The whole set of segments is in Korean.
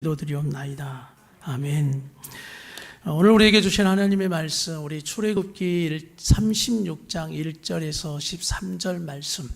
기도드리옵나이다. 아멘. 오늘 우리에게 주신 하나님의 말씀, 우리 출애굽기 36장 1절에서 13절 말씀,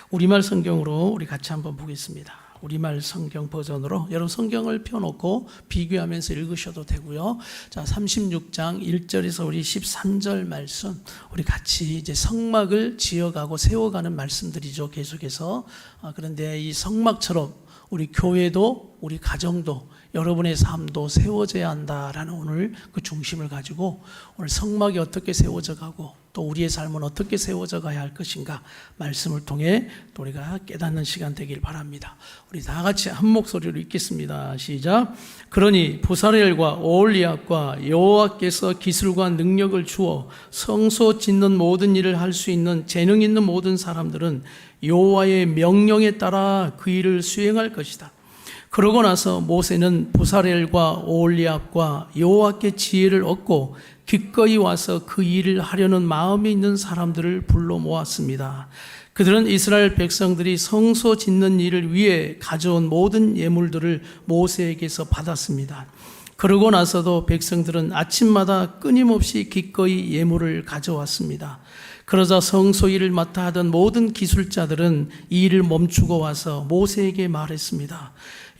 우리말 성경으로 우리 같이 한번 보겠습니다. 우리말 성경 버전으로 여러분 성경을 펴놓고 비교하면서 읽으셔도 되고요. 자, 36장 1절에서 우리 13절 말씀, 우리 같이 이제 성막을 지어가고 세워가는 말씀들이죠. 계속해서. 그런데 이 성막처럼 우리 교회도 우리 가정도 여러분의 삶도 세워져야 한다라는 오늘 그 중심을 가지고 오늘 성막이 어떻게 세워져 가고 또 우리의 삶은 어떻게 세워져 가야 할 것인가 말씀을 통해 또 우리가 깨닫는 시간 되길 바랍니다. 우리 다 같이 한 목소리로 읽겠습니다. 시작. 그러니 부사렐과 오홀리압과 여호와께서 기술과 능력을 주어 성소 짓는 모든 일을 할 수 있는 재능 있는 모든 사람들은 여호와의 명령에 따라 그 일을 수행할 것이다. 그러고 나서 모세는 부사렐과 오홀리압과 여호와께 지혜를 얻고 기꺼이 와서 그 일을 하려는 마음이 있는 사람들을 불러 모았습니다. 그들은 이스라엘 백성들이 성소 짓는 일을 위해 가져온 모든 예물들을 모세에게서 받았습니다. 그러고 나서도 백성들은 아침마다 끊임없이 기꺼이 예물을 가져왔습니다. 그러자 성소 일을 맡아 하던 모든 기술자들은 이 일을 멈추고 와서 모세에게 말했습니다.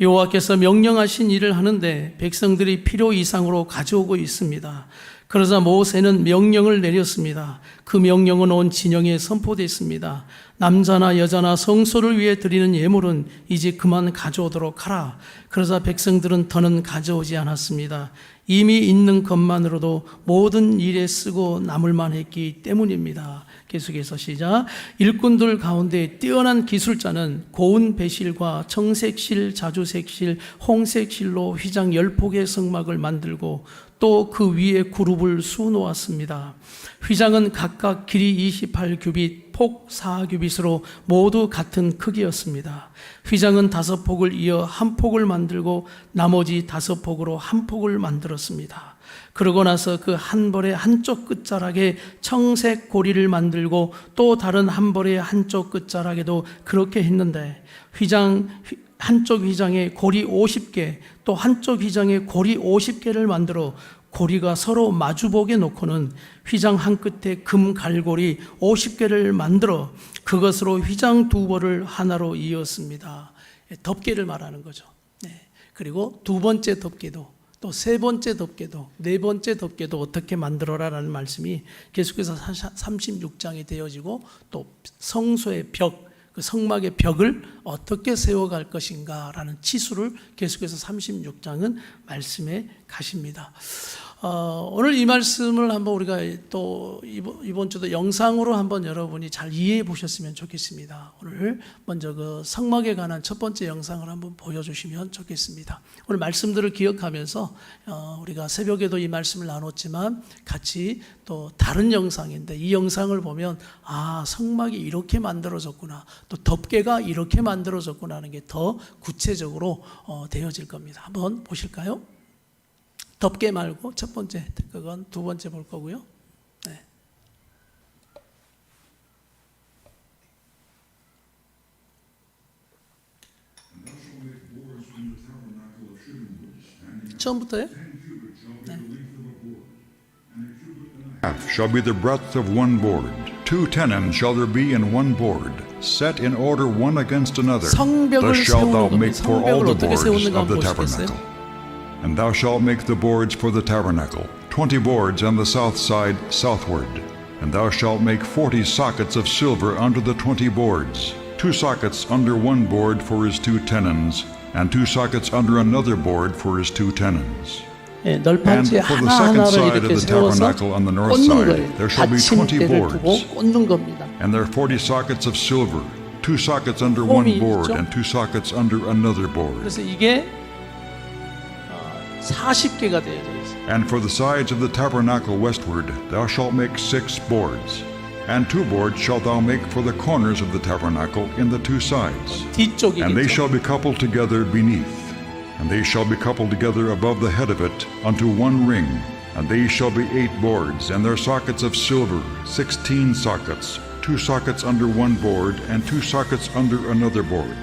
여호와께서 명령하신 일을 하는데 백성들이 필요 이상으로 가져오고 있습니다. 그러자 모세는 명령을 내렸습니다. 그 명령은 온 진영에 선포됐습니다. 남자나 여자나 성소를 위해 드리는 예물은 이제 그만 가져오도록 하라. 그러자 백성들은 더는 가져오지 않았습니다. 이미 있는 것만으로도 모든 일에 쓰고 남을 만했기 때문입니다. 계속해서 시작. 일꾼들 가운데 뛰어난 기술자는 고운 배실과 청색실, 자주색실, 홍색실로 휘장 10폭의 성막을 만들고 또 그 위에 그룹을 수놓았습니다. 휘장은 각각 길이 28규빗, 폭 4규빗으로 모두 같은 크기였습니다. 휘장은 5폭을 이어 한 폭을 만들고 나머지 5폭으로 한 폭을 만들었습니다. 그러고 나서 그 한 벌의 한쪽 끝자락에 청색 고리를 만들고 또 다른 한 벌의 한쪽 끝자락에도 그렇게 했는데 한쪽 휘장에 고리 50개 또 한쪽 휘장에 고리 50개를 만들어 고리가 서로 마주보게 놓고는 휘장 한 끝에 금 갈고리 50개를 만들어 그것으로 휘장 2벌을 하나로 이었습니다. 덮개를 말하는 거죠. 그리고 두 번째 덮개도 또 세 번째 덮개도 네 번째 덮개도 어떻게 만들어라라는 말씀이 계속해서 36장에 되어지고 또 성소의 벽, 그 성막의 벽을 어떻게 세워갈 것인가라는 치수를 계속해서 36장은 말씀해 가십니다. 오늘 이 말씀을 한번 우리가 또 이번 주도 영상으로 한번 여러분이 잘 이해해 보셨으면 좋겠습니다. 오늘 먼저 그 성막에 관한 첫 번째 영상을 한번 보여주시면 좋겠습니다. 오늘 말씀들을 기억하면서 우리가 새벽에도 이 말씀을 나눴지만 같이 또 다른 영상인데 이 영상을 보면 성막이 이렇게 만들어졌구나, 또 덮개가 이렇게 만들어졌구나 하는 게 더 구체적으로 되어질 겁니다. 한번 보실까요? 덮개 말고 첫 번째, 그건 두 번째 볼 거고요. 처음부터요? Shall be the breadth of one board. 2 tenons shall there be in one board, set in order one against another. Thus shalt thou make for all the boards of the tabernacle. And thou shalt make the boards for the tabernacle, 20 boards on the south side southward. And thou shalt make 40 sockets of silver under the 20 boards, 2 sockets under one board for his 2 tenons, and 2 sockets under another board for his 2 tenons. And 널판지 for the second 하나하나를 side of 이렇게 the 세워서 tabernacle on the north 꽂는 side, 거예요. there shall be 20 받침대를 두고 boards. 꽂는 겁니다. And there are 40 sockets of silver, 2 sockets under one board, 있죠? and 2 sockets under another board. 그래서 이게 40개가 되어져 있어요. And for the sides of the tabernacle westward, thou shalt make 6 boards. And 2 boards shalt thou make for the corners of the tabernacle in the 2 sides. And they shall be coupled together beneath. And they shall be coupled together above the head of it unto one ring. And they shall be 8 boards, and their sockets of silver, 16 sockets, 2 sockets under one board, and 2 sockets under another board.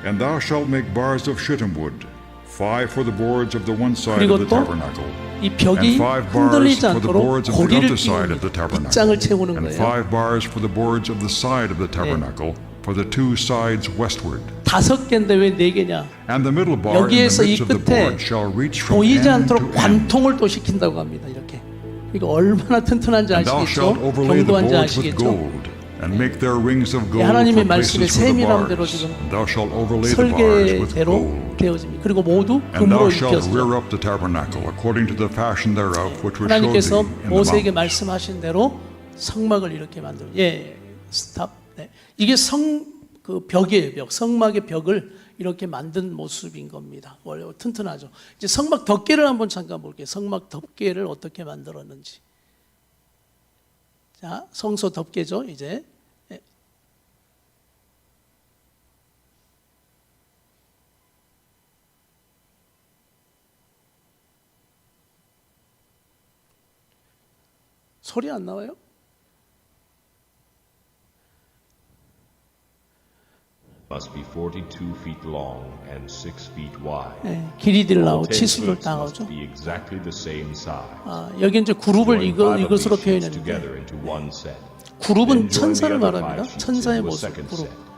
And thou shalt make bars of shittim wood, 5 for the boards of the one side 그리고 of the 또 tabernacle, 이 벽이 and 5 bars 흔들리지 for the 않도록 boards of the 고리를 other side of the 끼우는 빗장을 tabernacle, 채우는 and 거예요. 5 bars for the boards of the side of the tabernacle, for the 2 sides westward. 5개인데 왜 4개냐? And the middle bar in the 여기에서 이 midst of the 끝에 board shall reach from 보이지 end to 않도록 end. 관통을 또 시킨다고 합니다. 이렇게. 이거 얼마나 튼튼한지 And thou 아시겠죠? shalt overlay the 견고한지 boards with 아시겠죠? gold, and make their rings of gold 하나님의 for 말씀에 places for the 세밀한 대로 bars. 지금 And thou shalt overlay the bars with 설계대로 gold. 되어집니다. 그리고 모두 And thou 금으로 shalt 입혔죠. rear up the tabernacle according to the fashion thereof which was showed 하나님께서 thee in the 모세에게 mount. 말씀하신 대로 성막을 이렇게 만들어. 스탑. 네. 이게 그 벽이에요. 벽. 성막의 벽을 이렇게 만든 모습인 겁니다. 원래 튼튼하죠. 이제 성막 덮개를 한번 잠깐 볼게요. 성막 덮개를 어떻게 만들었는지. 자, 성소 덮개죠. 이제. 소리 안 나와요? must be 42 feet long and 6 feet wide. 네, 길이들 All 나오고 10 치수들 feet must 나오죠. be exactly the same size. 여기 이제 그룹을 Join 5 of 이것으로 these sheets 표현했는데 together into one set. 그룹은 Then join the 천사를 other 말합니다. 5 sheets 천사의 into a 모습 second 그룹. set.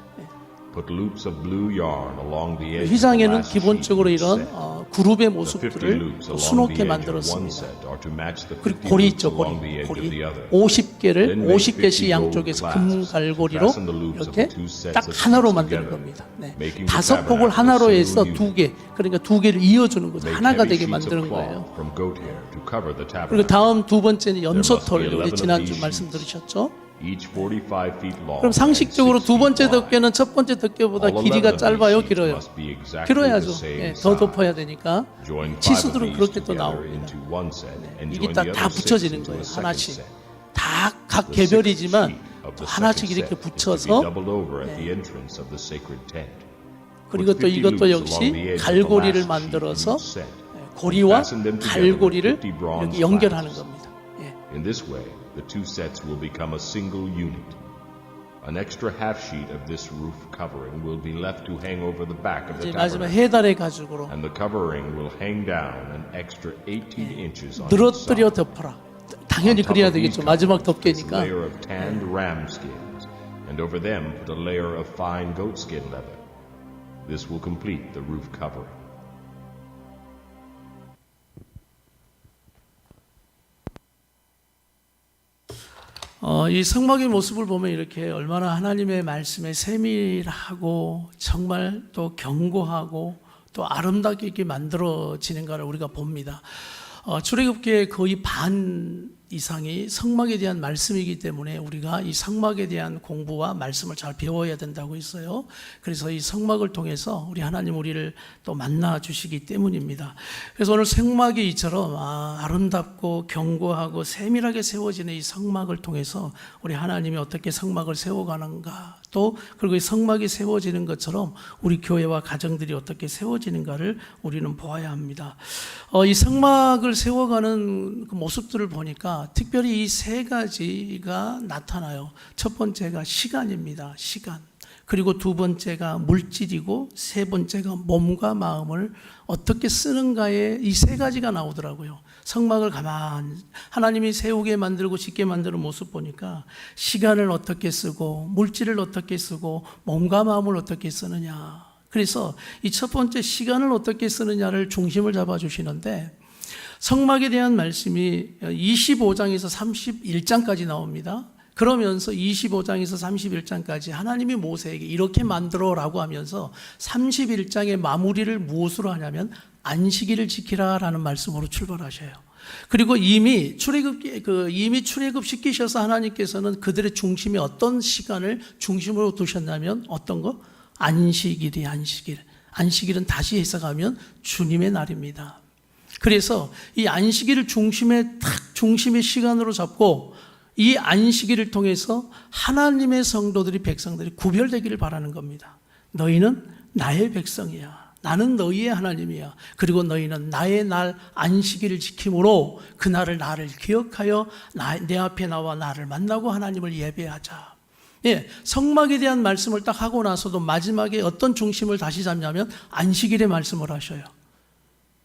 Put loops of blue yarn along the edge of the 휘장에는 last sheet 기본적으로 of each 이런 set. 그룹의 The 50 모습들을 loops along 수놓게 the edge of one 만들었습니다. set are to match the 그리고 50 고리 loops 있죠, along the edge of 고리. the other. 50개를 Then make 50개씩 50 양쪽에서 gold 금 clasps. 갈고리로 Fasten the loops of 이렇게 the two sets 딱 of 하나로 sheets 만드는 together, 겁니다. 네. making the 다섯 폭을 tabernacle 하나로 a 해서 single 두 개, 그러니까 두 개를 이어주는 거죠. Make 하나가 heavy 되게 sheets of 만드는 cloth 거예요. from goat hair to cover the 그리고 tabernacle. 다음 두 번째는 염소털, There must be 우리 11 지난주 of these 말씀 들으셨죠? Each 45 feet long. 그럼 상식적으로 and 6 두 번째 feet wide. 덮개는 첫 번째 덮개보다 All 길이가 11 of 짧아요, these 길어요? must be exactly 길어야죠. the same 예, 더 size. 덮어야 되니까 Join 5 of 치수들은 these 그렇게 또 together 나옵니다. into one set and 이게 join 다 the other 6 붙여지는 into 거예요. a second 하나씩. set. 다 각 The sixth 개별이지만 sheet of 또 the 하나씩 second 이렇게 set is to be 붙여서 doubled over at the entrance of the sacred tent. 그리고 또 Put 50 이것도 loops 역시 along the edge of the 갈고리를 last sheet in 만들어서 each set. 고리와 Fasten them together with 갈고리를 50 bronze 이렇게 연결하는 clasps. 겁니다. 예. In this way, the two sets will become a single unit. An extra half sheet of this roof covering will be left to hang over the back of 이제 the 마지막 tabernacle, 해달의 가죽으로 and the covering will hang down an extra 18 inches on each 늘어뜨려 side. 덮어라. 당연히 On top 그래야 of these 되겠죠. 마지막 coverings, place a 덮개니까. layer of tanned ram skins, and over them put a layer of fine goat skin leather. This will complete the roof covering. 이 성막의 모습을 보면 이렇게 얼마나 하나님의 말씀에 세밀하고 정말 또 견고하고 또 아름답게 이렇게 만들어지는가를 우리가 봅니다. 출애굽기의 거의 반 이상이 성막에 대한 말씀이기 때문에 우리가 이 성막에 대한 공부와 말씀을 잘 배워야 된다고 했어요. 그래서 이 성막을 통해서 우리 하나님 우리를 또 만나 주시기 때문입니다. 그래서 오늘 성막이 이처럼 아름답고 견고하고 세밀하게 세워지는 이 성막을 통해서 우리 하나님이 어떻게 성막을 세워가는가, 또 그리고 이 성막이 세워지는 것처럼 우리 교회와 가정들이 어떻게 세워지는가를 우리는 보아야 합니다. 이 성막을 세워가는 그 모습들을 보니까 특별히 이 세 가지가 나타나요. 첫 번째가 시간입니다. 시간. 그리고 두 번째가 물질이고 세 번째가 몸과 마음을 어떻게 쓰는가에 이 세 가지가 나오더라고요. 성막을 하나님이 세우게 만들고 짓게 만드는 모습 보니까 시간을 어떻게 쓰고 물질을 어떻게 쓰고 몸과 마음을 어떻게 쓰느냐. 그래서 이 첫 번째 시간을 어떻게 쓰느냐를 중심을 잡아주시는데, 성막에 대한 말씀이 25장에서 31장까지 나옵니다. 그러면서 25장에서 31장까지 하나님이 모세에게 이렇게 만들어라고 하면서 31장의 마무리를 무엇으로 하냐면 안식일을 지키라라는 말씀으로 출발하셔요. 그리고 이미 출애굽 시키셔서 하나님께서는 그들의 중심에 어떤 시간을 중심으로 두셨냐면 어떤 거? 안식일이 안식일은 다시 해석하면 주님의 날입니다. 그래서 이 안식일을 중심의 시간으로 잡고 이 안식일을 통해서 하나님의 성도들이, 백성들이 구별되기를 바라는 겁니다. 너희는 나의 백성이야. 나는 너희의 하나님이야. 그리고 너희는 나의 날 안식일을 지킴으로 그날을 나를 기억하여 내 앞에 나와 나를 만나고 하나님을 예배하자. 예, 성막에 대한 말씀을 딱 하고 나서도 마지막에 어떤 중심을 다시 잡냐면 안식일의 말씀을 하셔요.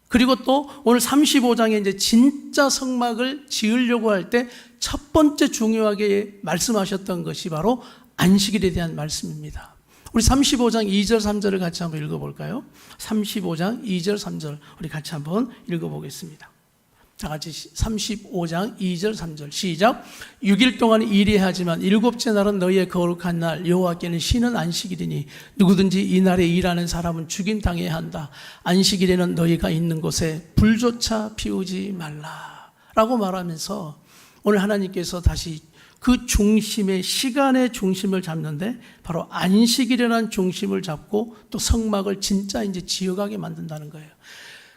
그리고 또 오늘 35장에 이제 진짜 성막을 지으려고 할 때 첫 번째 중요하게 말씀하셨던 것이 바로 안식일에 대한 말씀입니다. 우리 35장 2절 3절을 같이 한번 읽어볼까요? 35장 2절 3절 우리 같이 한번 읽어보겠습니다. 다 같이 35장 2절 3절 시작. 6일 동안 일해야지만 일곱째 날은 너희의 거룩한 날, 여호와께는 쉬는 안식일이니 누구든지 이 날에 일하는 사람은 죽임 당해야 한다. 안식일에는 너희가 있는 곳에 불조차 피우지 말라 라고 말하면서 오늘 하나님께서 다시 그 중심의 시간의 중심을 잡는데 바로 안식일이라는 중심을 잡고 또 성막을 진짜 이제 지어가게 만든다는 거예요.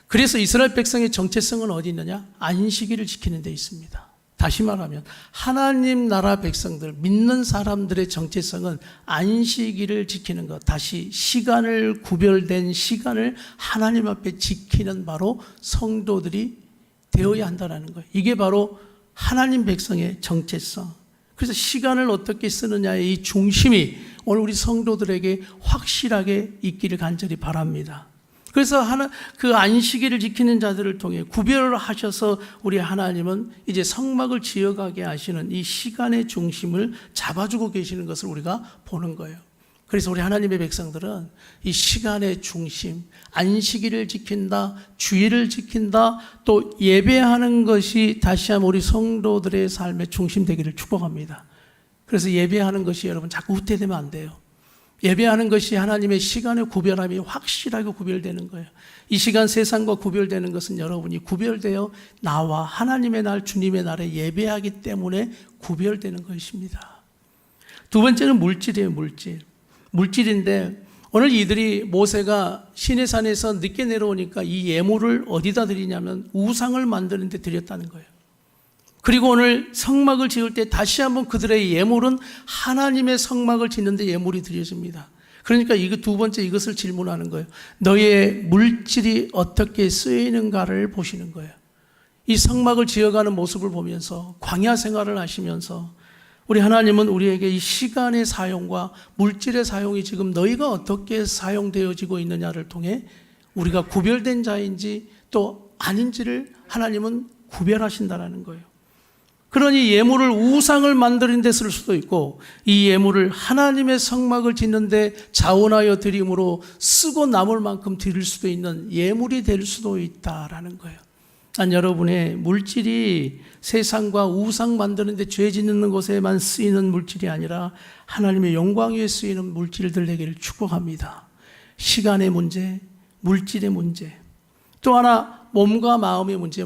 그래서 이스라엘 백성의 정체성은 어디 있느냐? 안식일을 지키는 데 있습니다. 다시 말하면 하나님 나라 백성들, 믿는 사람들의 정체성은 안식일을 지키는 것, 다시 시간을 구별된 시간을 하나님 앞에 지키는 바로 성도들이 되어야 한다는 거예요. 이게 바로 하나님 백성의 정체성. 그래서 시간을 어떻게 쓰느냐의 이 중심이 오늘 우리 성도들에게 확실하게 있기를 간절히 바랍니다. 그래서 그 안식일을 지키는 자들을 통해 구별을 하셔서 우리 하나님은 이제 성막을 지어가게 하시는 이 시간의 중심을 잡아주고 계시는 것을 우리가 보는 거예요. 그래서 우리 하나님의 백성들은 이 시간의 중심, 안식일을 지킨다, 주일을 지킨다, 또 예배하는 것이 다시 한번 우리 성도들의 삶의 중심 되기를 축복합니다. 그래서 예배하는 것이 여러분 자꾸 후퇴되면 안 돼요. 예배하는 것이 하나님의 시간의 구별함이 확실하게 구별되는 거예요. 이 시간 세상과 구별되는 것은 여러분이 구별되어 나와 하나님의 날, 주님의 날에 예배하기 때문에 구별되는 것입니다. 두 번째는 물질이에요, 물질. 물질인데 오늘 이들이 모세가 시내산에서 늦게 내려오니까 이 예물을 어디다 드리냐면 우상을 만드는 데 드렸다는 거예요. 그리고 오늘 성막을 지을 때 다시 한번 그들의 예물은 하나님의 성막을 짓는 데 예물이 드려집니다. 그러니까 이거 두 번째 이것을 질문하는 거예요. 너의 물질이 어떻게 쓰이는가를 보시는 거예요. 이 성막을 지어가는 모습을 보면서 광야 생활을 하시면서 우리 하나님은 우리에게 이 시간의 사용과 물질의 사용이 지금 너희가 어떻게 사용되어지고 있느냐를 통해 우리가 구별된 자인지 또 아닌지를 하나님은 구별하신다는 거예요. 그러니 예물을 우상을 만드는 데 쓸 수도 있고 이 예물을 하나님의 성막을 짓는데 자원하여 드림으로 쓰고 남을 만큼 드릴 수도 있는 예물이 될 수도 있다라는 거예요. 난 여러분의 물질이 세상과 우상 만드는 데 죄 짓는 곳에만 쓰이는 물질이 아니라 하나님의 영광 위에 쓰이는 물질들 되기를 축복합니다. 시간의 문제, 물질의 문제, 또 하나 몸과 마음의 문제.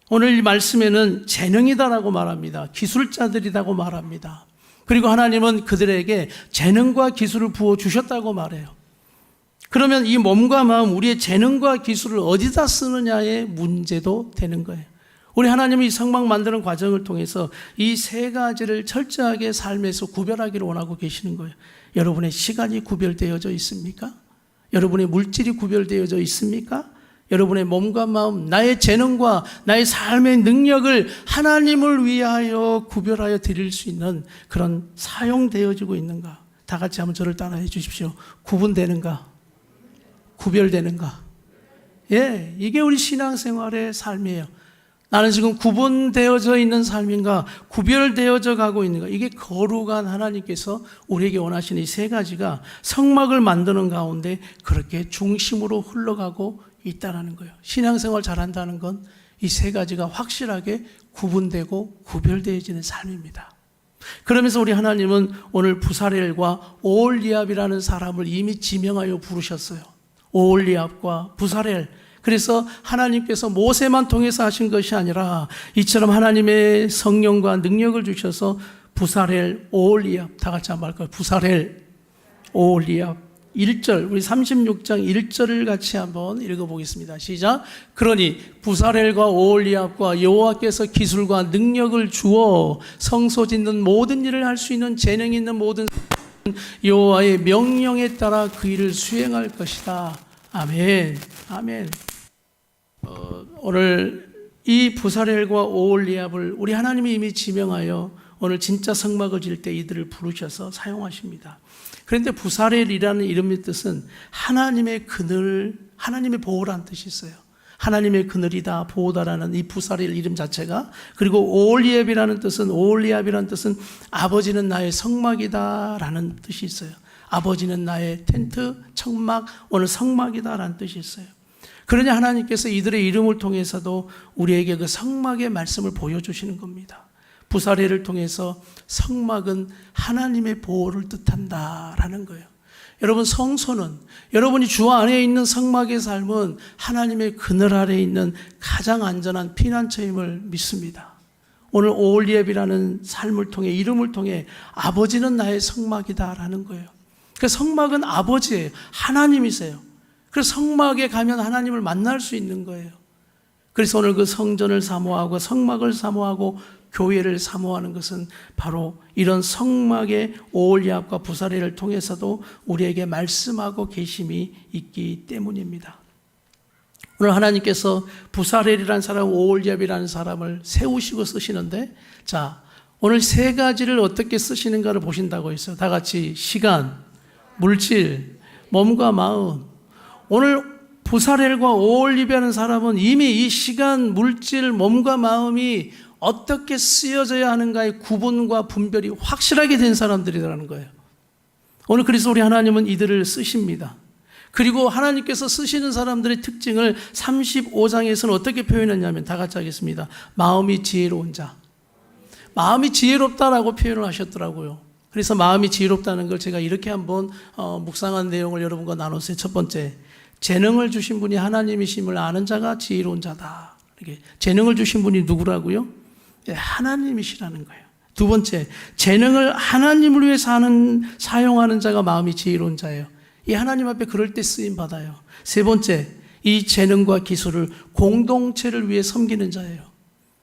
오늘 이 말씀에는 재능이다라고 말합니다. 기술자들이라고 말합니다. 그리고 하나님은 그들에게 재능과 기술을 부어주셨다고 말해요. 그러면 이 몸과 마음, 우리의 재능과 기술을 어디다 쓰느냐의 문제도 되는 거예요. 우리 하나님이 이 성막 만드는 과정을 통해서 이 세 가지를 철저하게 삶에서 구별하기를 원하고 계시는 거예요. 여러분의 시간이 구별되어져 있습니까? 여러분의 물질이 구별되어져 있습니까? 여러분의 몸과 마음, 나의 재능과 나의 삶의 능력을 하나님을 위하여 구별하여 드릴 수 있는 그런 사용되어지고 있는가? 다 같이 한번 저를 따라해 주십시오. 구분되는가? 구별되는가? 예, 이게 우리 신앙생활의 삶이에요. 나는 지금 구분되어져 있는 삶인가? 구별되어져 가고 있는가? 이게 거룩한 하나님께서 우리에게 원하시는 이 세 가지가 성막을 만드는 가운데 그렇게 중심으로 흘러가고 있다는 거예요. 신앙생활 잘한다는 건 이 세 가지가 확실하게 구분되고 구별되어지는 삶입니다. 그러면서 우리 하나님은 오늘 부사렐과 오홀리압이라는 사람을 이미 지명하여 부르셨어요. 오홀리압과 부사렐. 그래서 하나님께서 모세만 통해서 하신 것이 아니라 이처럼 하나님의 성령과 능력을 주셔서 부사렐, 오홀리압, 다 같이 한번 할까요? 부사렐, 오홀리압. 1절, 우리 36장 1절을 같이 한번 읽어보겠습니다. 시작. 그러니 부사렐과 오홀리압과 여호와께서 기술과 능력을 주어 성소 짓는 모든 일을 할 수 있는 재능 있는 모든 여호와의 명령에 따라 그 일을 수행할 것이다. 아멘. 아멘. 오늘 이 부사렐과 오홀리압을 우리 하나님이 이미 지명하여 오늘 진짜 성막을 지을 때 이들을 부르셔서 사용하십니다. 그런데 부사렐이라는 이름의 뜻은 하나님의 그늘, 하나님의 보호라는 뜻이 있어요. 하나님의 그늘이다, 보호다라는 이 부사렐 이름 자체가, 그리고 오홀리압이라는 뜻은 아버지는 나의 성막이다라는 뜻이 있어요. 아버지는 나의 텐트, 청막, 오늘 성막이다라는 뜻이 있어요. 그러니 하나님께서 이들의 이름을 통해서도 우리에게 그 성막의 말씀을 보여주시는 겁니다. 부사렐을 통해서 성막은 하나님의 보호를 뜻한다라는 거예요. 여러분, 성소는, 여러분이 주 안에 있는 성막의 삶은 하나님의 그늘 아래에 있는 가장 안전한 피난처임을 믿습니다. 오늘 오홀리압이라는 삶을 통해, 이름을 통해 아버지는 나의 성막이다라는 거예요. 그 성막은 아버지예요. 하나님이세요. 그래서 성막에 가면 하나님을 만날 수 있는 거예요. 그래서 오늘 그 성전을 사모하고 성막을 사모하고 교회를 사모하는 것은 바로 이런 성막의 오홀리압과 부사렐을 통해서도 우리에게 말씀하고 계심이 있기 때문입니다. 오늘 하나님께서 부사렐이라는 사람, 오홀리압이라는 사람을 세우시고 쓰시는데, 자, 오늘 세 가지를 어떻게 쓰시는가를 보신다고 했어요. 다 같이 시간, 물질, 몸과 마음. 오늘 부사렐과 오홀리압이라는 사람은 이미 이 시간, 물질, 몸과 마음이 어떻게 쓰여져야 하는가의 구분과 분별이 확실하게 된 사람들이라는 거예요. 오늘 그래서 우리 하나님은 이들을 쓰십니다. 그리고 하나님께서 쓰시는 사람들의 특징을 35장에서는 어떻게 표현했냐면, 다 같이 하겠습니다. 마음이 지혜로운 자. 마음이 지혜롭다라고 표현을 하셨더라고요. 그래서 마음이 지혜롭다는 걸 제가 이렇게 한번 묵상한 내용을 여러분과 나눴어요. 첫 번째, 재능을 주신 분이 하나님이심을 아는 자가 지혜로운 자다. 이렇게 재능을 주신 분이 누구라고요? 하나님이시라는 거예요. 두 번째, 재능을 하나님을 위해 사용하는 자가 마음이 지혜로운 자예요. 이 하나님 앞에 그럴 때 쓰임 받아요. 세 번째, 이 재능과 기술을 공동체를 위해 섬기는 자예요.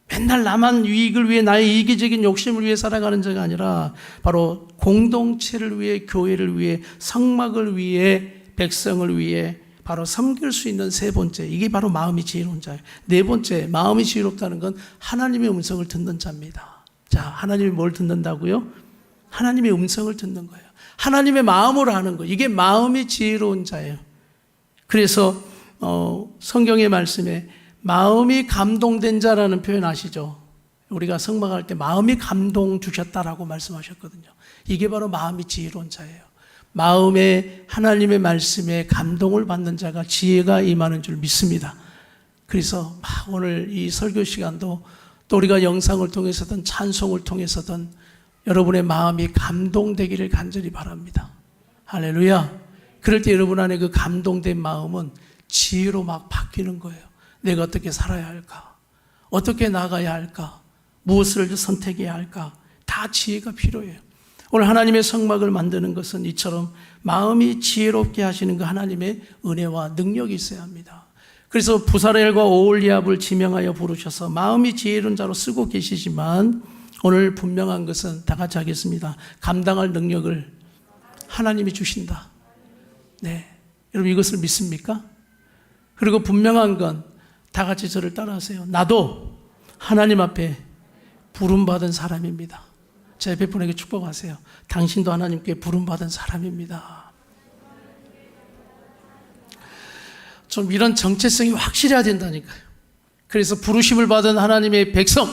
맨날 나만 유익을 위해, 나의 이기적인 욕심을 위해 살아가는 자가 아니라 바로 공동체를 위해, 교회를 위해, 성막을 위해, 백성을 위해 바로 섬길 수 있는 세 번째, 이게 바로 마음이 지혜로운 자예요. 네 번째, 마음이 지혜롭다는 건 하나님의 음성을 듣는 자입니다. 자, 하나님이 뭘 듣는다고요? 하나님의 음성을 듣는 거예요. 하나님의 마음으로 하는 거, 이게 마음이 지혜로운 자예요. 그래서 성경의 말씀에 마음이 감동된 자라는 표현 아시죠? 우리가 성막할 때 마음이 감동 주셨다라고 말씀하셨거든요. 이게 바로 마음이 지혜로운 자예요. 마음에 하나님의 말씀에 감동을 받는 자가 지혜가 임하는 줄 믿습니다. 그래서 오늘 이 설교 시간도 또 우리가 영상을 통해서든 찬송을 통해서든 여러분의 마음이 감동되기를 간절히 바랍니다. 할렐루야. 그럴 때 여러분 안에 그 감동된 마음은 지혜로 막 바뀌는 거예요. 내가 어떻게 살아야 할까? 어떻게 나가야 할까? 무엇을 선택해야 할까? 다 지혜가 필요해요. 오늘 하나님의 성막을 만드는 것은 이처럼 마음이 지혜롭게 하시는 그 하나님의 은혜와 능력이 있어야 합니다. 그래서 부사렐과 오홀리압을 지명하여 부르셔서 마음이 지혜로운 자로 쓰고 계시지만, 오늘 분명한 것은 다 같이 하겠습니다. 감당할 능력을 하나님이 주신다. 네, 여러분 이것을 믿습니까? 그리고 분명한 건 다 같이 저를 따라하세요. 나도 하나님 앞에 부름받은 사람입니다. 제 옆에 분에게 축복하세요. 당신도 하나님께 부름받은 사람입니다. 좀 이런 정체성이 확실해야 된다니까요. 그래서 부르심을 받은 하나님의 백성,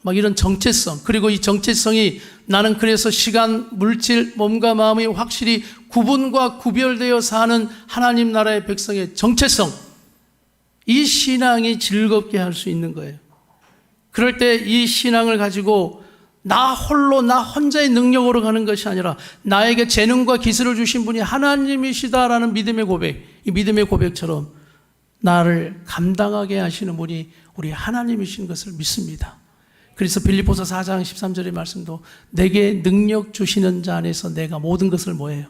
막 이런 정체성, 그리고 이 정체성이 나는 그래서 시간, 물질, 몸과 마음이 확실히 구분과 구별되어 사는 하나님 나라의 백성의 정체성, 이 신앙이 즐겁게 할 수 있는 거예요. 그럴 때 이 신앙을 가지고 나 홀로, 나 혼자의 능력으로 가는 것이 아니라 나에게 재능과 기술을 주신 분이 하나님이시다라는 믿음의 고백, 이 믿음의 고백처럼 나를 감당하게 하시는 분이 우리 하나님이신 것을 믿습니다. 그래서 빌립보서 4장 13절의 말씀도 내게 능력 주시는 자 안에서 내가 모든 것을 뭐예요?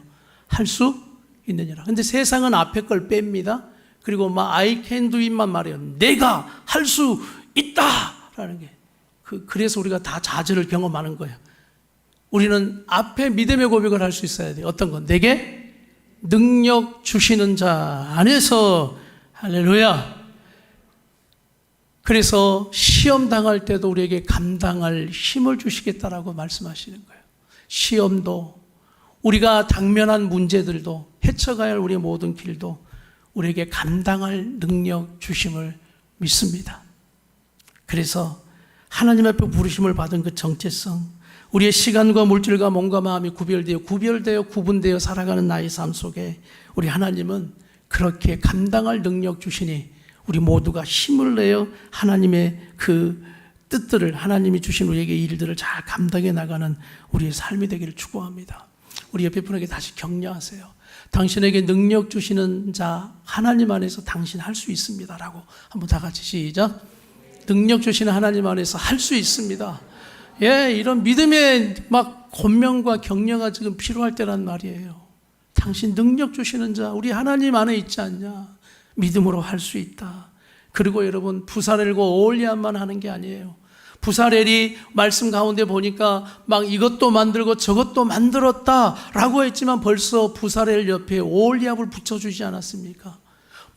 할 수 있느니라. 근데 세상은 앞에 걸 뺍니다. 그리고 막 I can do it만 말해요. 내가 할 수 있다라는 게. 그래서 우리가 다 좌절을 경험하는 거예요. 우리는 앞에 믿음의 고백을 할 수 있어야 돼요. 어떤 건? 내게 능력 주시는 자 안에서, 할렐루야. 그래서 시험 당할 때도 우리에게 감당할 힘을 주시겠다라고 말씀하시는 거예요. 시험도, 우리가 당면한 문제들도, 헤쳐가야 할 우리의 모든 길도 우리에게 감당할 능력 주심을 믿습니다. 그래서 하나님 앞에 부르심을 받은 그 정체성, 우리의 시간과 물질과 몸과 마음이 구별되어 구분되어 살아가는 나의 삶 속에 우리 하나님은 그렇게 감당할 능력 주시니 우리 모두가 힘을 내어 하나님의 그 뜻들을, 하나님이 주신 우리에게 일들을 잘 감당해 나가는 우리의 삶이 되기를 축복합니다. 우리 옆에 분에게 다시 격려하세요. 당신에게 능력 주시는 자 하나님 안에서 당신 할 수 있습니다 라고 한번 다 같이 시작. 능력 주시는 하나님 안에서 할 수 있습니다. 예, 이런 믿음의 막 권면과 격려가 지금 필요할 때란 말이에요. 당신 능력 주시는 자 우리 하나님 안에 있지 않냐. 믿음으로 할 수 있다. 그리고 여러분, 부사렐과 오홀리압만 하는 게 아니에요. 부사렐이 말씀 가운데 보니까 막 이것도 만들고 저것도 만들었다라고 했지만 벌써 부사렐 옆에 오홀리압을 붙여주지 않았습니까?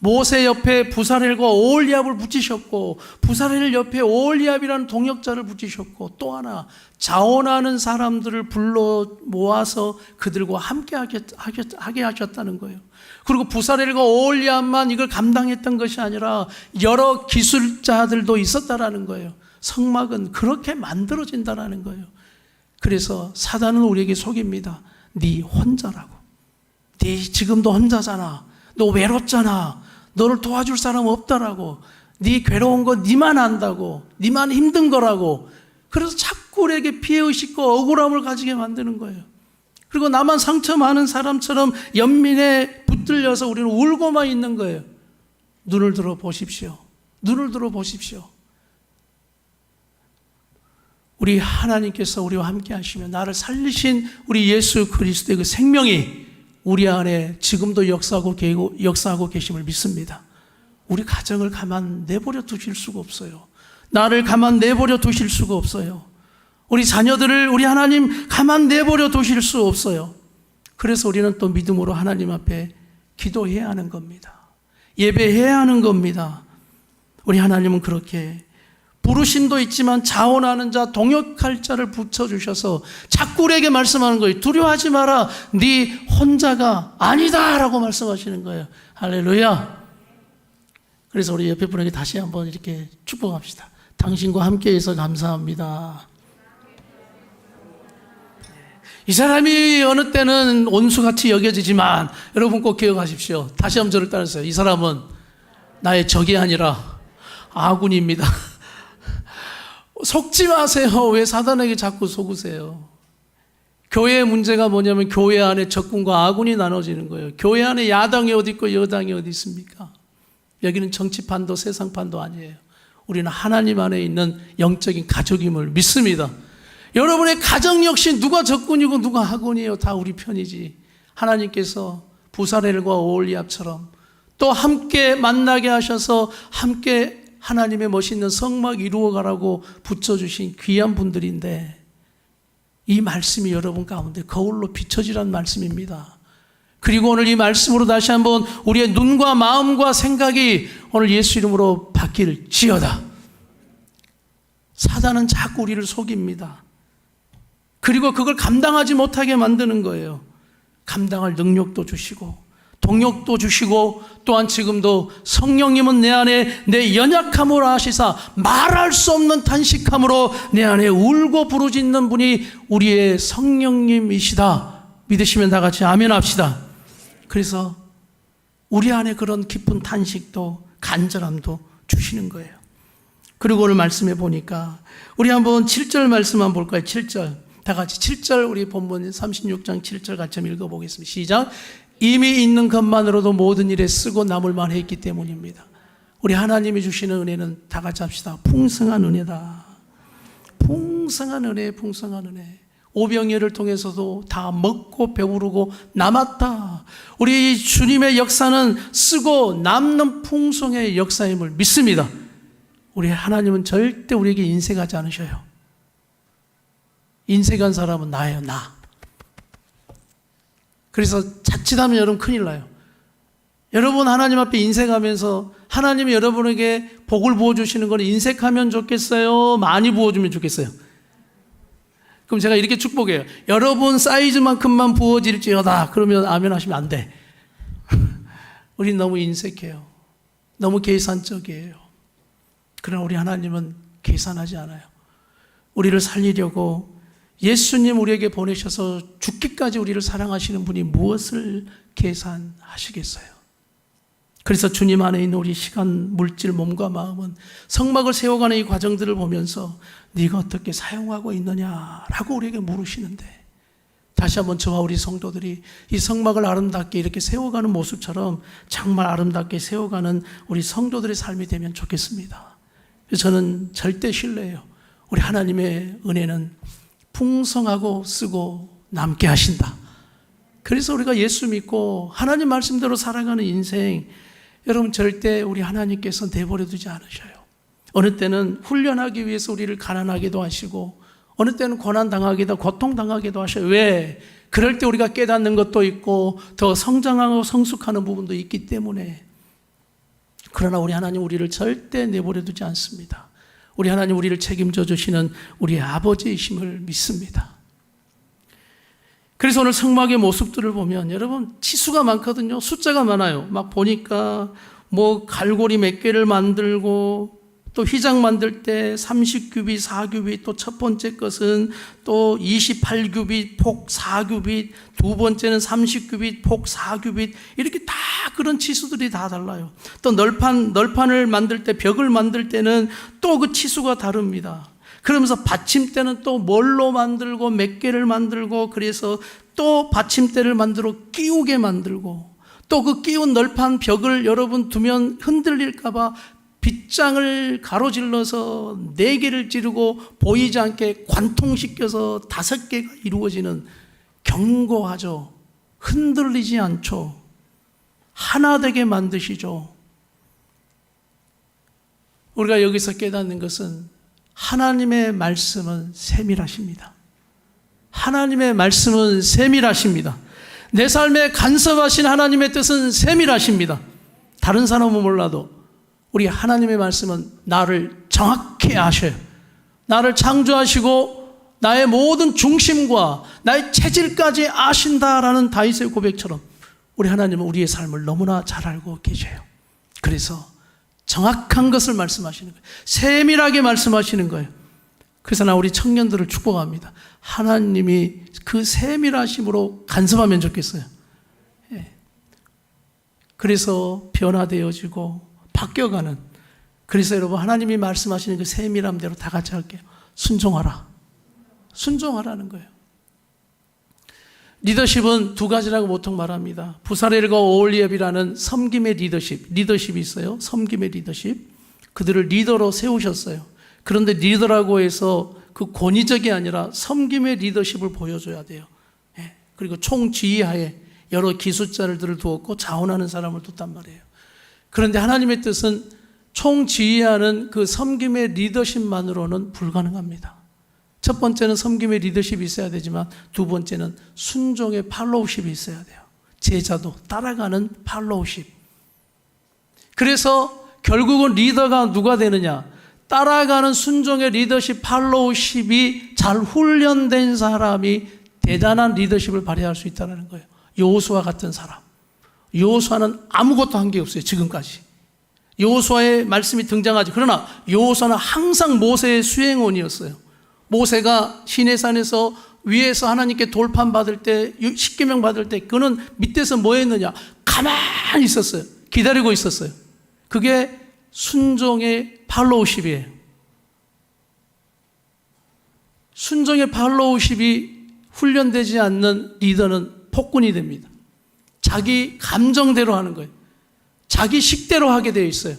모세 옆에 부사렐과 오홀리압을 붙이셨고, 부사렐 옆에 오홀리압이라는 동역자를 붙이셨고, 또 하나 자원하는 사람들을 불러 모아서 그들과 함께 하게 하셨다는 거예요. 그리고 부사렐과 오홀리압만 이걸 감당했던 것이 아니라 여러 기술자들도 있었다라는 거예요. 성막은 그렇게 만들어진다라는 거예요. 그래서 사단은 우리에게 속입니다. 네 혼자라고. 네 지금도 혼자잖아. 너 외롭잖아. 너를 도와줄 사람 없다라고. 네 괴로운 거 네만 안다고. 네만 힘든 거라고. 그래서 자꾸 우리에게 피해의식과 억울함을 가지게 만드는 거예요. 그리고 나만 상처 많은 사람처럼 연민에 붙들려서 우리는 울고만 있는 거예요. 눈을 들어 보십시오. 눈을 들어 보십시오. 우리 하나님께서 우리와 함께 하시며 나를 살리신 우리 예수 그리스도의 그 생명이 우리 안에 지금도 역사하고 계심을 믿습니다. 우리 가정을 가만 내버려 두실 수가 없어요. 나를 가만 내버려 두실 수가 없어요. 우리 자녀들을 우리 하나님 가만 내버려 두실 수 없어요. 그래서 우리는 또 믿음으로 하나님 앞에 기도해야 하는 겁니다. 예배해야 하는 겁니다. 우리 하나님은 그렇게 부르심도 있지만 자원하는 자, 동역할 자를 붙여주셔서 자꾸 우리에게 말씀하는 거예요. 두려워하지 마라. 네 혼자가 아니다 라고 말씀하시는 거예요. 할렐루야. 그래서 우리 옆에 분에게 다시 한번 이렇게 축복합시다. 당신과 함께해서 감사합니다. 이 사람이 어느 때는 온수같이 여겨지지만 여러분 꼭 기억하십시오. 다시 한번 저를 따르세요. 이 사람은 나의 적이 아니라 아군입니다. 속지 마세요. 왜 사단에게 자꾸 속으세요? 교회의 문제가 뭐냐면 교회 안에 적군과 아군이 나눠지는 거예요. 교회 안에 야당이 어디 있고 여당이 어디 있습니까? 여기는 정치판도 세상판도 아니에요. 우리는 하나님 안에 있는 영적인 가족임을 믿습니다. 여러분의 가정 역시 누가 적군이고 누가 아군이에요. 다 우리 편이지. 하나님께서 부사렐과 오홀리압처럼 또 함께 만나게 하셔서 함께 하나님의 멋있는 성막 이루어가라고 붙여주신 귀한 분들인데 이 말씀이 여러분 가운데 거울로 비춰지란 말씀입니다. 그리고 오늘 이 말씀으로 다시 한번 우리의 눈과 마음과 생각이 오늘 예수 이름으로 바뀔지어다. 사단은 자꾸 우리를 속입니다. 그리고 그걸 감당하지 못하게 만드는 거예요. 감당할 능력도 주시고 동력도 주시고 또한 지금도 성령님은 내 안에 내 연약함을 아시사 말할 수 없는 탄식함으로 내 안에 울고 부르짖는 분이 우리의 성령님이시다. 믿으시면 다 같이 아멘 합시다. 그래서 우리 안에 그런 깊은 탄식도 간절함도 주시는 거예요. 그리고 오늘 말씀해 보니까 우리 한번 7절 말씀 한번 볼까요? 7절 다 같이 7절 우리 본문 36장 7절 같이 한번 읽어보겠습니다. 시작. 이미 있는 것만으로도 모든 일에 쓰고 남을 만했기 때문입니다. 우리 하나님이 주시는 은혜는 다 같이 합시다. 풍성한 은혜다. 풍성한 은혜, 풍성한 은혜. 오병이어를 통해서도 다 먹고 배부르고 남았다. 우리 주님의 역사는 쓰고 남는 풍성의 역사임을 믿습니다. 우리 하나님은 절대 우리에게 인색하지 않으셔요. 인색한 사람은 나예요, 나. 그래서 자칫하면 여러분 큰일 나요. 여러분 하나님 앞에 인색하면서 하나님이 여러분에게 복을 부어주시는 걸 인색하면 좋겠어요? 많이 부어주면 좋겠어요? 그럼 제가 이렇게 축복해요. 여러분 사이즈만큼만 부어질지어다. 그러면 아멘 하시면 안 돼. 우린 너무 인색해요. 너무 계산적이에요. 그러나 우리 하나님은 계산하지 않아요. 우리를 살리려고 예수님 우리에게 보내셔서 죽기까지 우리를 사랑하시는 분이 무엇을 계산하시겠어요? 그래서 주님 안에 있는 우리 시간, 물질, 몸과 마음은 성막을 세워가는 이 과정들을 보면서 네가 어떻게 사용하고 있느냐라고 우리에게 물으시는데, 다시 한번 저와 우리 성도들이 이 성막을 아름답게 이렇게 세워가는 모습처럼 정말 아름답게 세워가는 우리 성도들의 삶이 되면 좋겠습니다. 그래서 저는 절대 신뢰해요. 우리 하나님의 은혜는 풍성하고 쓰고 남게 하신다. 그래서 우리가 예수 믿고 하나님 말씀대로 살아가는 인생, 여러분 절대 우리 하나님께서 내버려 두지 않으셔요. 어느 때는 훈련하기 위해서 우리를 가난하게도 하시고, 어느 때는 고난당하기도, 고통당하기도 하셔요. 왜? 그럴 때 우리가 깨닫는 것도 있고 더 성장하고 성숙하는 부분도 있기 때문에. 그러나 우리 하나님 우리를 절대 내버려 두지 않습니다. 우리 하나님 우리를 책임져 주시는 우리 아버지이심을 믿습니다. 그래서 오늘 성막의 모습들을 보면 여러분 치수가 많거든요. 숫자가 많아요. 막 보니까 뭐 갈고리 몇 개를 만들고, 또 휘장 만들 때 30규빗, 4규빗, 또 첫 번째 것은 또 28규빗, 폭 4규빗, 두 번째는 30규빗, 폭 4규빗, 이렇게 다 그런 치수들이 다 달라요. 또 널판을 만들 때, 벽을 만들 때는 또 그 치수가 다릅니다. 그러면서 받침대는 또 뭘로 만들고 몇 개를 만들고, 그래서 또 받침대를 만들어 끼우게 만들고, 또 그 끼운 널판 벽을 여러분 두면 흔들릴까봐 빗장을 가로질러서 4개를 찌르고 보이지 않게 관통시켜서 5개가 이루어지는, 견고하죠. 흔들리지 않죠. 하나 되게 만드시죠. 우리가 여기서 깨닫는 것은 하나님의 말씀은 세밀하십니다. 하나님의 말씀은 세밀하십니다. 내 삶에 간섭하신 하나님의 뜻은 세밀하십니다. 다른 사람은 몰라도 우리 하나님의 말씀은 나를 정확히 아셔요. 나를 창조하시고 나의 모든 중심과 나의 체질까지 아신다라는 다윗의 고백처럼 우리 하나님은 우리의 삶을 너무나 잘 알고 계셔요. 그래서 정확한 것을 말씀하시는 거예요. 세밀하게 말씀하시는 거예요. 그래서 나 우리 청년들을 축복합니다. 하나님이 그 세밀하심으로 간섭하면 좋겠어요. 그래서 변화되어지고 바뀌어가는, 그래서 여러분 하나님이 말씀하시는 그 세밀함대로 다 같이 할게요. 순종하라. 순종하라는 거예요. 리더십은 두 가지라고 보통 말합니다. 부사렐과 오홀리압이라는 섬김의 리더십이 있어요. 섬김의 리더십. 그들을 리더로 세우셨어요. 그런데 리더라고 해서 그 권위적이 아니라 섬김의 리더십을 보여줘야 돼요. 그리고 총지휘하에 여러 기술자들을 두었고 자원하는 사람을 뒀단 말이에요. 그런데 하나님의 뜻은 총지휘하는 그 섬김의 리더십만으로는 불가능합니다. 첫 번째는 섬김의 리더십이 있어야 되지만 두 번째는 순종의 팔로우십이 있어야 돼요. 제자도 따라가는 팔로우십. 그래서 결국은 리더가 누가 되느냐? 따라가는 순종의 리더십, 팔로우십이 잘 훈련된 사람이 대단한 리더십을 발휘할 수 있다는 거예요. 여호수아 같은 사람. 여호수아는 아무것도 한 게 없어요. 지금까지. 여호수아의 말씀이 등장하지. 그러나 여호수아는 항상 모세의 수행원이었어요. 모세가 시내산에서 위에서 하나님께 돌판 받을 때, 십계명 받을 때 그는 밑에서 뭐 했느냐? 가만히 있었어요. 기다리고 있었어요. 그게 순종의 팔로우십이에요. 순종의 팔로우십이 훈련되지 않는 리더는 폭군이 됩니다. 자기 감정대로 하는 거예요. 자기 식대로 하게 되어 있어요.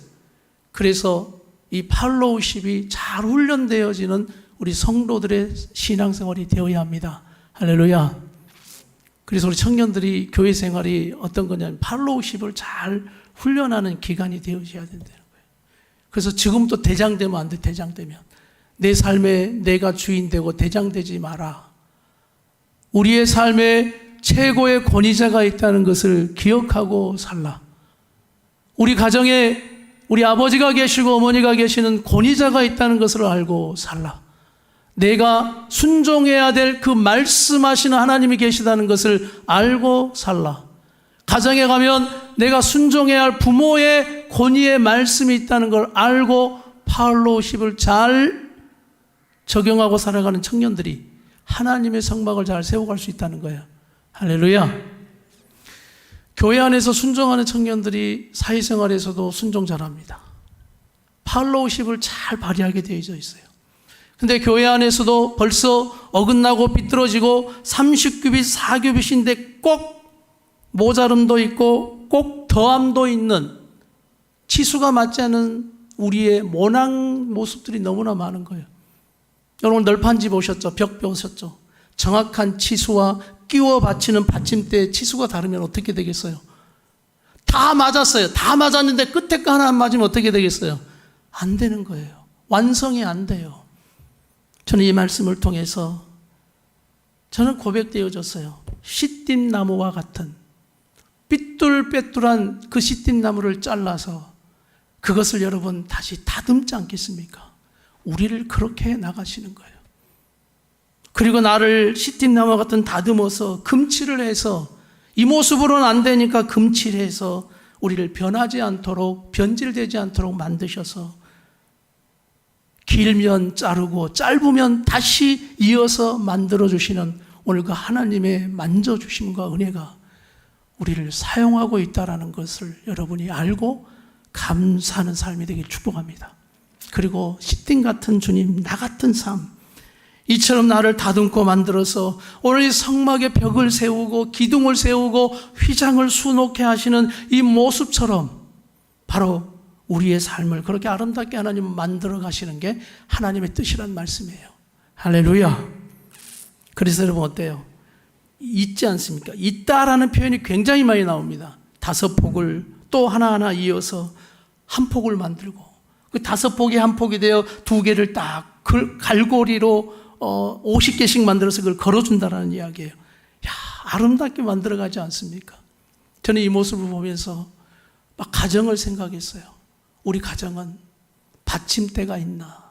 그래서 이 팔로우십이 잘 훈련되어지는 우리 성도들의 신앙생활이 되어야 합니다. 할렐루야. 그래서 우리 청년들이 교회 생활이 어떤 거냐면 팔로우십을 잘 훈련하는 기간이 되어져야 된다는 거예요. 그래서 지금부터 대장되면 안 돼. 대장되면 내 삶에 내가 주인 되고 대장되지 마라. 우리의 삶에 최고의 권위자가 있다는 것을 기억하고 살라. 우리 가정에 우리 아버지가 계시고 어머니가 계시는 권위자가 있다는 것을 알고 살라. 내가 순종해야 될 그 말씀하시는 하나님이 계시다는 것을 알고 살라. 가정에 가면 내가 순종해야 할 부모의 권위의 말씀이 있다는 걸 알고 파울로십을 잘 적용하고 살아가는 청년들이 하나님의 성막을 잘 세워갈 수 있다는 거예요. 할렐루야. 교회 안에서 순종하는 청년들이 사회생활에서도 순종 잘합니다. 파울로십을 잘 발휘하게 되어져 있어요. 근데 교회 안에서도 벌써 어긋나고 삐뚤어지고 30규빗, 4규빗인데 꼭 모자름도 있고 꼭 더함도 있는 치수가 맞지 않은 우리의 모난 모습들이 너무나 많은 거예요. 여러분 널판지 보셨죠? 벽 보셨죠? 정확한 치수와 끼워 받치는 받침대의 치수가 다르면 어떻게 되겠어요? 다 맞았어요. 다 맞았는데 끝에 거 하나 안 맞으면 어떻게 되겠어요? 안 되는 거예요. 완성이 안 돼요. 저는 이 말씀을 통해서 저는 고백되어졌어요. 시띠나무와 같은 삐뚤빼뚤한 그 시띠나무를 잘라서 그것을 여러분 다시 다듬지 않겠습니까? 우리를 그렇게 해 나가시는 거예요. 그리고 나를 시띠나무 같은 다듬어서 금칠을 해서 이 모습으로는 안 되니까 금칠해서 우리를 변하지 않도록 변질되지 않도록 만드셔서 길면 자르고 짧으면 다시 이어서 만들어주시는 오늘 그 하나님의 만져주심과 은혜가 우리를 사용하고 있다는 것을 여러분이 알고 감사하는 삶이 되길 축복합니다. 그리고 시띵 같은 주님, 나 같은 삶, 이처럼 나를 다듬고 만들어서 오늘 이 성막의 벽을 세우고 기둥을 세우고 휘장을 수놓게 하시는 이 모습처럼 바로 우리의 삶을 그렇게 아름답게 하나님은 만들어 가시는 게 하나님의 뜻이란 말씀이에요. 할렐루야. 그래서 여러분 어때요? 있지 않습니까? 있다라는 표현이 굉장히 많이 나옵니다. 5폭을 또 하나하나 이어서 한 폭을 만들고 그 5폭이 한 폭이 되어 2개를 딱 갈고리로 50개씩 만들어서 그걸 걸어준다라는 이야기예요. 야, 아름답게 만들어가지 않습니까? 저는 이 모습을 보면서 막 가정을 생각했어요. 우리 가정은 받침대가 있나?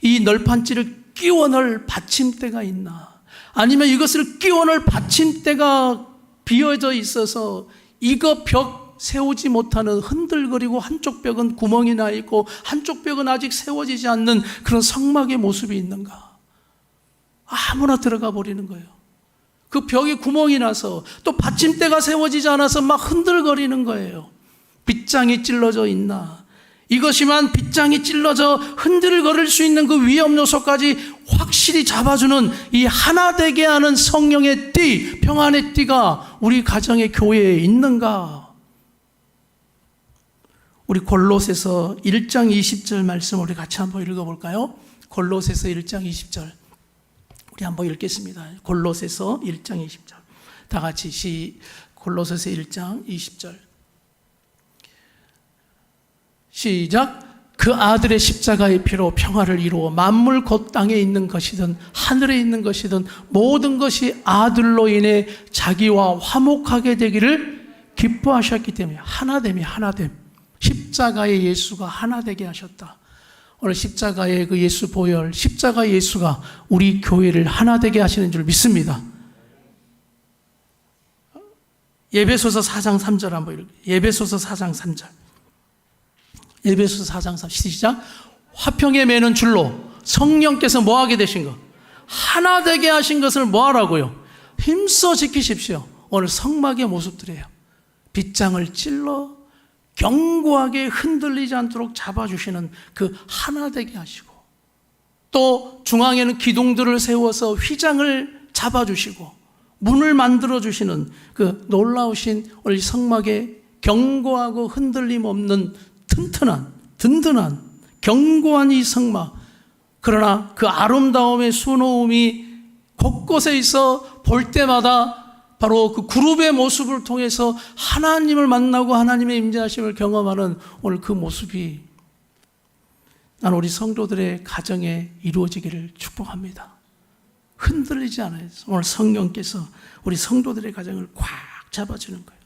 이 널판지를 끼워 넣을 받침대가 있나? 아니면 이것을 끼워 넣을 받침대가 비어져 있어서 이거 벽 세우지 못하는 흔들거리고 한쪽 벽은 구멍이 나 있고 한쪽 벽은 아직 세워지지 않는 그런 성막의 모습이 있는가? 아무나 들어가 버리는 거예요. 그 벽에 구멍이 나서 또 받침대가 세워지지 않아서 막 흔들거리는 거예요. 빗장이 찔러져 있나? 이것이만 빗장이 찔러져 흔들거릴 수 있는 그 위험 요소까지 확실히 잡아주는 이 하나 되게 하는 성령의 띠, 평안의 띠가 우리 가정의 교회에 있는가? 우리 골로새서 1장 20절 말씀 우리 같이 한번 읽어볼까요? 골로새서 1장 20절 우리 한번 읽겠습니다. 골로새서 1장 20절 다 같이 골로새서 1장 20절 시작. 그 아들의 십자가의 피로 평화를 이루어 만물 곧 땅에 있는 것이든 하늘에 있는 것이든 모든 것이 아들로 인해 자기와 화목하게 되기를 기뻐하셨기 때문에 하나됨이 하나됨. 십자가의 예수가 하나되게 하셨다. 오늘 십자가의 그 예수 보혈, 십자가의 예수가 우리 교회를 하나되게 하시는 줄 믿습니다. 예배소서 4장 3절 한번 읽어요. 예배소서 4장 3절. 예배소서 4장 3절 시작. 화평에 매는 줄로 성령께서 뭐하게 되신 것? 하나 되게 하신 것을 뭐하라고요? 힘써 지키십시오. 오늘 성막의 모습들이에요. 빗장을 찔러 견고하게 흔들리지 않도록 잡아주시는 그 하나 되게 하시고 또 중앙에는 기둥들을 세워서 휘장을 잡아주시고 문을 만들어주시는 그 놀라우신 우리 성막의 견고하고 흔들림 없는 든든한 견고한 이 성막, 그러나 그 아름다움의 수놓음이 곳곳에 있어 볼 때마다 바로 그 그룹의 모습을 통해서 하나님을 만나고 하나님의 임재하심을 경험하는 오늘 그 모습이 난 우리 성도들의 가정에 이루어지기를 축복합니다. 흔들리지 않아요. 오늘 성령께서 우리 성도들의 가정을 꽉 잡아주는 거예요.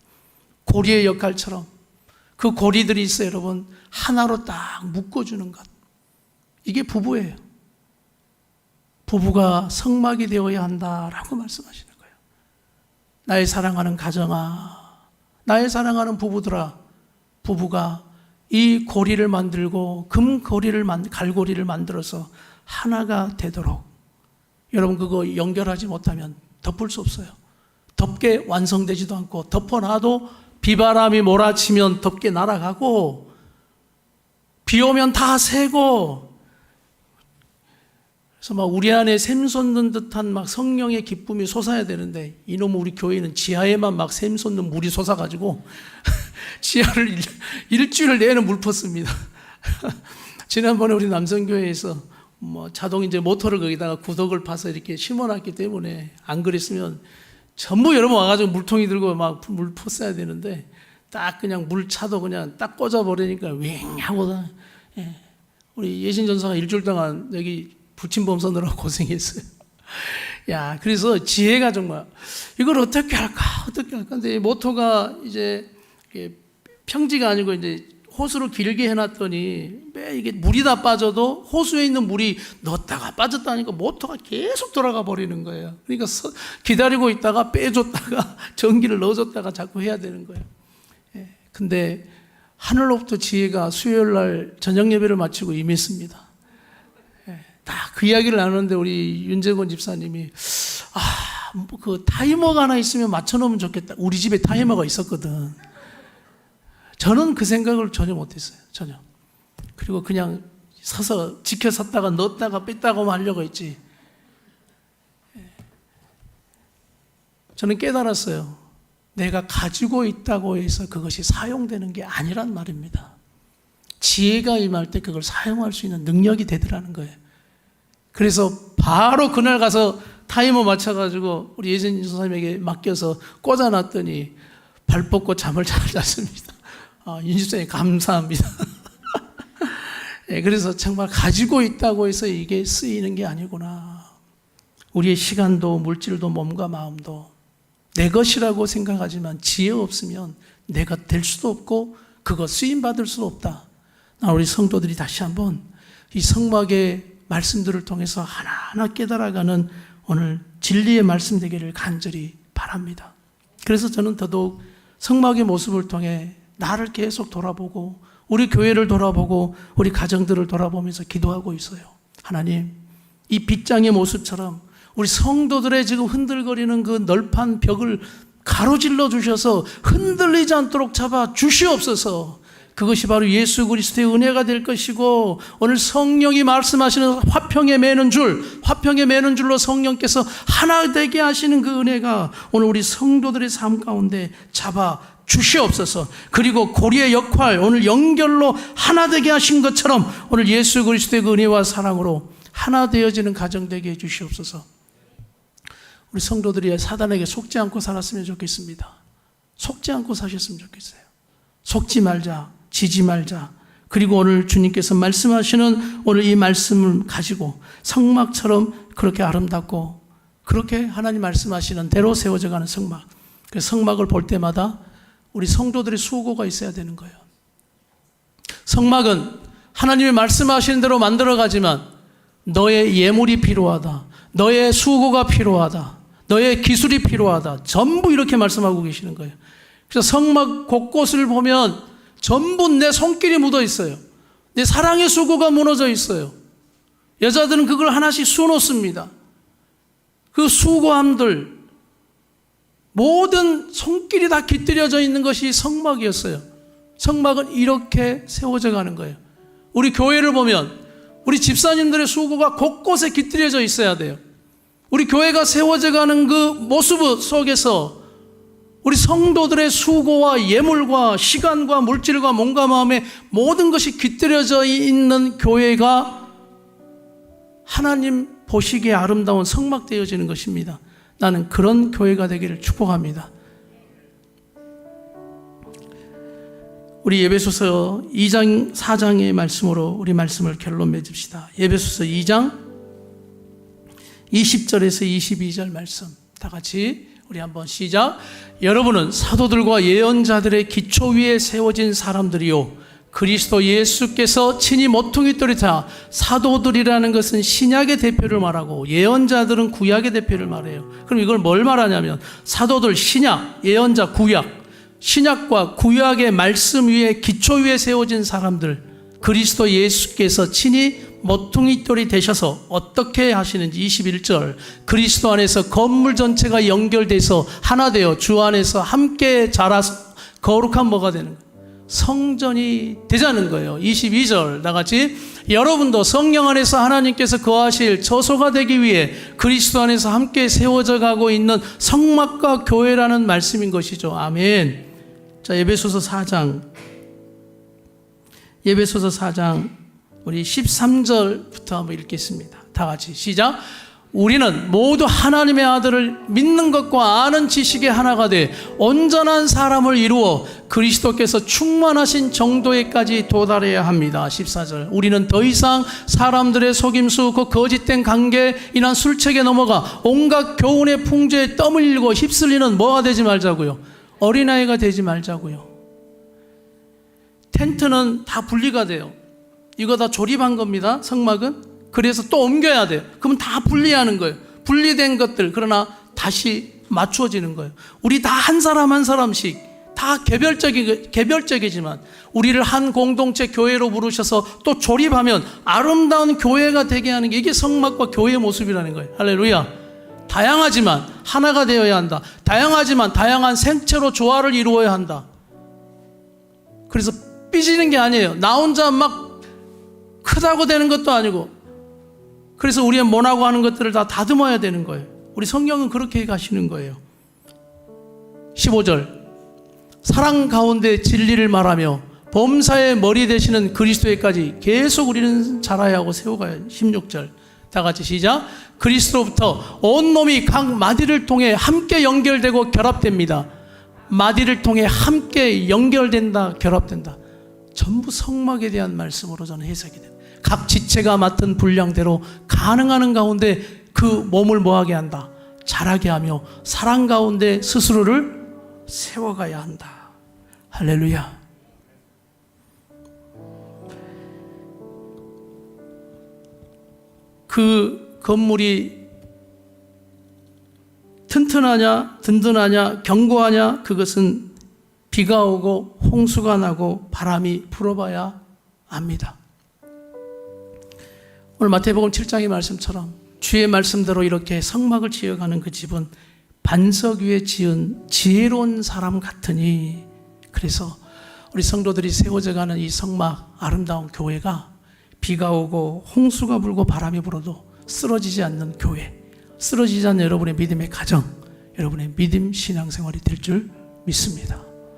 고리의 역할처럼 그 고리들이 있어요, 여러분. 하나로 딱 묶어주는 것. 이게 부부예요. 부부가 성막이 되어야 한다라고 말씀하시는 거예요. 나의 사랑하는 가정아, 나의 사랑하는 부부들아, 부부가 이 고리를 만들고 갈고리를 만들어서 하나가 되도록, 여러분 그거 연결하지 못하면 덮을 수 없어요. 덮개 완성되지도 않고, 덮어놔도 비바람이 몰아치면 덮개 날아가고, 비 오면 다 새고, 그래서 막 우리 안에 샘 솟는 듯한 막 성령의 기쁨이 솟아야 되는데, 이놈 우리 교회는 지하에만 막 샘 솟는 물이 솟아가지고 지하를 일주일 내내 물 펐습니다. 지난번에 우리 남성교회에서 뭐 자동 이제 모터를 거기다가 구덕을 파서 이렇게 심어놨기 때문에, 안 그랬으면 전부 여러분 와가지고 물통이 들고 막 물 pus어야 되는데, 딱 그냥 물차도 그냥 딱 꽂아버리니까 윙 하고, 우리 예신 전사가 일주일 동안 여기 부침범 서느라고 고생했어요. 야, 그래서 지혜가 정말 이걸 어떻게 할까? 근데 모터가 이제 평지가 아니고 이제 호수로 길게 해놨더니 매 이게 물이 다 빠져도 호수에 있는 물이 넣었다가 빠졌다 하니까 모터가 계속 돌아가 버리는 거예요. 그러니까 기다리고 있다가 빼줬다가 전기를 넣어줬다가 자꾸 해야 되는 거예요. 근데 하늘로부터 지혜가 수요일 날 저녁 예배를 마치고 임했습니다. 다 그 이야기를 나누는데 우리 윤재권 집사님이 그 타이머가 하나 있으면 맞춰놓으면 좋겠다. 우리 집에 타이머가 있었거든. 저는 그 생각을 전혀 못했어요. 전혀. 그리고 그냥 서서 지켜섰다가 넣었다가 뺐다고 하려고 했지. 저는 깨달았어요. 내가 가지고 있다고 해서 그것이 사용되는 게 아니란 말입니다. 지혜가 임할 때 그걸 사용할 수 있는 능력이 되더라는 거예요. 그래서 바로 그날 가서 타이머 맞춰가지고 우리 예전진 선생님에게 맡겨서 꽂아놨더니 발 뻗고 잠을 잘 잤습니다. 윤 집사님 감사합니다. 그래서 정말 가지고 있다고 해서 이게 쓰이는 게 아니구나. 우리의 시간도 물질도 몸과 마음도 내 것이라고 생각하지만 지혜 없으면 내가 될 수도 없고 그거 쓰임받을 수도 없다. 우리 성도들이 다시 한번 이 성막의 말씀들을 통해서 하나하나 깨달아가는 오늘 진리의 말씀 되기를 간절히 바랍니다. 그래서 저는 더더욱 성막의 모습을 통해 나를 계속 돌아보고 우리 교회를 돌아보고 우리 가정들을 돌아보면서 기도하고 있어요. 하나님, 이 빗장의 모습처럼 우리 성도들의 지금 흔들거리는 그 널판 벽을 가로질러 주셔서 흔들리지 않도록 잡아 주시옵소서. 그것이 바로 예수 그리스도의 은혜가 될 것이고, 오늘 성령이 말씀하시는 화평에 매는 줄로 성령께서 하나 되게 하시는 그 은혜가 오늘 우리 성도들의 삶 가운데 잡아 주시옵소서. 그리고 고리의 역할, 오늘 연결로 하나 되게 하신 것처럼 오늘 예수 그리스도의 그 은혜와 사랑으로 하나 되어지는 가정 되게 해 주시옵소서. 우리 성도들이 사단에게 속지 않고 살았으면 좋겠습니다. 속지 않고 사셨으면 좋겠어요. 속지 말자, 지지 말자. 그리고 오늘 주님께서 말씀하시는 오늘 이 말씀을 가지고 성막처럼 그렇게 아름답고 그렇게 하나님 말씀하시는 대로 세워져 가는 성막. 그 성막을 볼 때마다 우리 성도들의 수고가 있어야 되는 거예요. 성막은 하나님이 말씀하시는 대로 만들어가지만 너의 예물이 필요하다. 너의 수고가 필요하다. 너의 기술이 필요하다. 전부 이렇게 말씀하고 계시는 거예요. 그래서 성막 곳곳을 보면 전부 내 손길이 묻어 있어요. 내 사랑의 수고가 무너져 있어요. 여자들은 그걸 하나씩 수놓습니다. 그 수고함들, 모든 손길이 다 깃들여져 있는 것이 성막이었어요. 성막은 이렇게 세워져 가는 거예요. 우리 교회를 보면 우리 집사님들의 수고가 곳곳에 깃들여져 있어야 돼요. 우리 교회가 세워져 가는 그 모습 속에서 우리 성도들의 수고와 예물과 시간과 물질과 몸과 마음의 모든 것이 깃들여져 있는 교회가 하나님 보시기에 아름다운 성막 되어지는 것입니다. 나는 그런 교회가 되기를 축복합니다. 우리 예배소서 2장 4장의 말씀으로 우리 말씀을 결론 맺읍시다. 예배소서 2장 20절에서 22절 말씀 다 같이 우리 한번 시작. 여러분은 사도들과 예언자들의 기초 위에 세워진 사람들이요 그리스도 예수께서 친히 모퉁이 돌이타. 사도들이라는 것은 신약의 대표를 말하고 예언자들은 구약의 대표를 말해요. 그럼 이걸 뭘 말하냐면 사도들 신약, 예언자 구약, 신약과 구약의 말씀 위에 기초 위에 세워진 사람들, 그리스도 예수께서 친히 모퉁이 돌이 되셔서 어떻게 하시는지 21절 그리스도 안에서 건물 전체가 연결돼서 하나 되어 주 안에서 함께 자라서 거룩한 뭐가 되는 거예요? 성전이 되자는 거예요. 22절 다 같이 여러분도 성령 안에서 하나님께서 거하실 처소가 되기 위해 그리스도 안에서 함께 세워져 가고 있는 성막과 교회라는 말씀인 것이죠. 아멘. 자, 에베소서 4장 우리 13절부터 한번 읽겠습니다. 다 같이 시작. 우리는 모두 하나님의 아들을 믿는 것과 아는 지식의 하나가 돼 온전한 사람을 이루어 그리스도께서 충만하신 정도에까지 도달해야 합니다. 14절 우리는 더 이상 사람들의 속임수 그 거짓된 관계에 인한 술책에 넘어가 온갖 교훈의 풍조에 떠밀리고 휩쓸리는 뭐가 되지 말자고요? 어린아이가 되지 말자고요. 텐트는 다 분리가 돼요. 이거 다 조립한 겁니다. 성막은. 그래서 또 옮겨야 돼요. 그러면 다 분리하는 거예요. 분리된 것들 그러나 다시 맞추어지는 거예요. 우리 다 한 사람 한 사람씩 다 개별적이지만 우리를 한 공동체 교회로 부르셔서 또 조립하면 아름다운 교회가 되게 하는 게 이게 성막과 교회의 모습이라는 거예요. 할렐루야. 다양하지만 하나가 되어야 한다. 다양하지만 다양한 생체로 조화를 이루어야 한다. 그래서 삐지는 게 아니에요. 나 혼자 막 크다고 되는 것도 아니고 그래서 우리의 못하고 하는 것들을 다 다듬어야 되는 거예요. 우리 성경은 그렇게 가시는 거예요. 15절 사랑 가운데 진리를 말하며 범사의 머리 되시는 그리스도에까지 계속 우리는 자라야 하고 세워가야. 16절 다 같이 시작. 그리스도부터 온 몸이 각 마디를 통해 함께 연결되고 결합됩니다. 마디를 통해 함께 연결된다, 결합된다. 전부 성막에 대한 말씀으로 저는 해석이 됩니다. 각 지체가 맡은 분량대로 가능한 가운데 그 몸을 뭐하게 한다? 자라게 하며 사랑 가운데 스스로를 세워가야 한다. 할렐루야. 그 건물이 튼튼하냐, 든든하냐, 견고하냐, 그것은 비가 오고 홍수가 나고 바람이 불어봐야 압니다. 오늘 마태복음 7장의 말씀처럼 주의 말씀대로 이렇게 성막을 지어가는 그 집은 반석 위에 지은 지혜로운 사람 같으니. 그래서 우리 성도들이 세워져가는 이 성막 아름다운 교회가 비가 오고 홍수가 불고 바람이 불어도 쓰러지지 않는 교회, 쓰러지지 않는 여러분의 믿음의 가정, 여러분의 믿음 신앙생활이 될 줄 믿습니다.